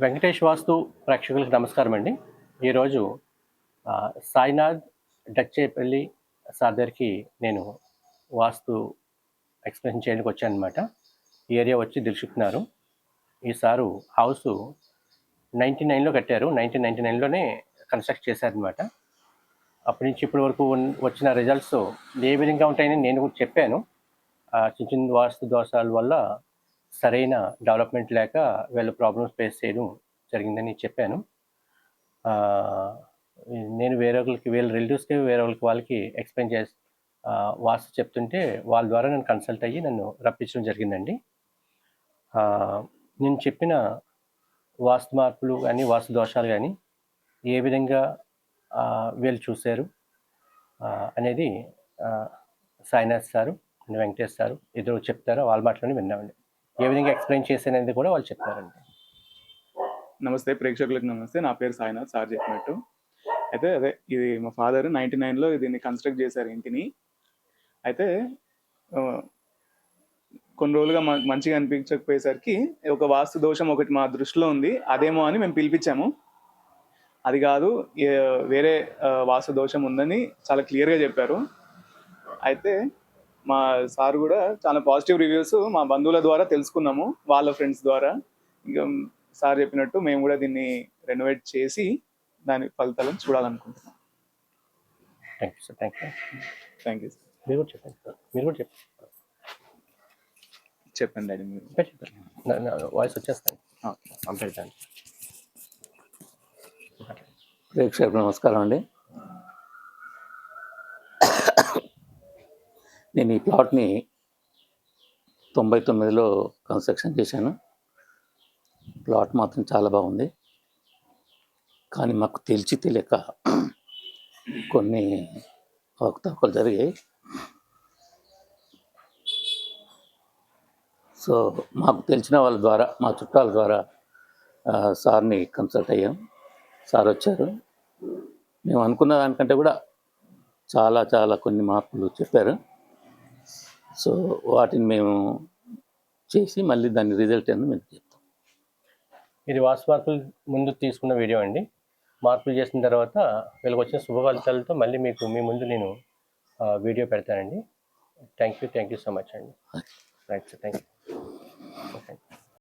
వెంకటేష్ వాస్తు ప్రేక్షకులకు నమస్కారం అండి. ఈరోజు సాయినాథ్ డచ్చేపల్లి సార్ దగ్గరికి నేను వాస్తు ఎక్స్ప్లెయిన్ చేయడానికి వచ్చానమాట. ఈ ఏరియా వచ్చి దిల్సుఖ్నగర్. ఈ సారు హౌసు 99లో కట్టారు. 1999లోనే కన్స్ట్రక్ట్ చేశారనమాట. అప్పటి నుంచి ఇప్పటి వరకు వచ్చిన రిజల్ట్స్ ఏ విధంగా ఉంటాయని నేను కూడా చెప్పాను. చిన్న చిన్న వాస్తు దోషాల వల్ల సరైన డెవలప్మెంట్ లేక వీళ్ళు ప్రాబ్లమ్స్ ఫేస్ చేయడం జరిగిందని చెప్పాను. నేను వీళ్ళ రిలేటివ్స్కి వాళ్ళకి ఎక్స్ప్లెయిన్ చేసి వాస్తు చెప్తుంటే వాళ్ళ ద్వారా నేను కన్సల్ట్ అయ్యి నన్ను రప్పించడం జరిగిందండి. నేను చెప్పిన వాస్తు మార్పులు కానీ వాస్తు దోషాలు కానీ ఏ విధంగా వీళ్ళు చూశారు అనేది Sainath sir and Venkatesh sir ఇద్దరు చెప్తారు. వాళ్ళ మాటలోనే విన్నామండి. ఏ విధంగా ఎక్స్ప్లెయిన్ చేశాననేది కూడా వాళ్ళు చెప్తారండి. నమస్తే ప్రేక్షకులకు నమస్తే. నా పేరు సాయినాథ్, సార్ చెప్పినట్టు. అయితే ఇది మా ఫాదర్ 99లో దీన్ని కన్స్ట్రక్ట్ చేశారు ఇంటిని. అయితే కొన్ని రోజులుగా మంచిగా అనిపించకపోయేసరికి ఒక వాస్తు దోషం ఒకటి మా దృష్టిలో ఉంది, అదేమో అని మేము పిలిపించాము. అది కాదు, వేరే వాస్తు దోషం ఉందని చాలా క్లియర్గా చెప్పారు. అయితే మా సార్ కూడా చాలా పాజిటివ్ రివ్యూస్ మా బంధువుల ద్వారా తెలుసుకున్నాము, వాళ్ళ ఫ్రెండ్స్ ద్వారా. ఇంకా సార్ చెప్పినట్టు మేము కూడా దీన్ని రెనోవేట్ చేసి దాని ఫలితాలను చూడాలనుకుంటున్నాం. Thank you sir. Thank you sir. మీరు కూడా చెప్పండి సార్. మీరు కూడా చెప్పండి డాడీ. మీరు చెప్పండి, వాయిస్ వచ్చేస్తాను. పంపించండి. ప్రేక్షకులకు నమస్కారం అండి. నేను ఈ ప్లాట్ని 99లో కన్స్ట్రక్షన్ చేశాను. ప్లాట్ మాత్రం చాలా బాగుంది, కానీ మాకు తెలియక కొన్ని అవకతవకలు జరిగాయి. సో మాకు తెలిసిన వాళ్ళ ద్వారా, మా చుట్టాల ద్వారా సార్ని కన్సల్ట్ అయ్యాం. సార్ వచ్చారు. మేము అనుకున్న దానికంటే కూడా చాలా చాలా కొన్ని మార్పులు చెప్పారు. సో వాటిని మేము చేసి మళ్ళీ దాని రిజల్ట్ అని మేము చెప్తాం. ఇది వాస్తు మార్పులు ముందు తీసుకున్న వీడియో అండి. మార్పులు చేసిన తర్వాత వీళ్ళకి వచ్చిన శుభ ఫలితాలతో మళ్ళీ మీ ముందు నేను వీడియో పెడతానండి. థ్యాంక్ యూ సో మచ్ అండి. Right sir, thank you.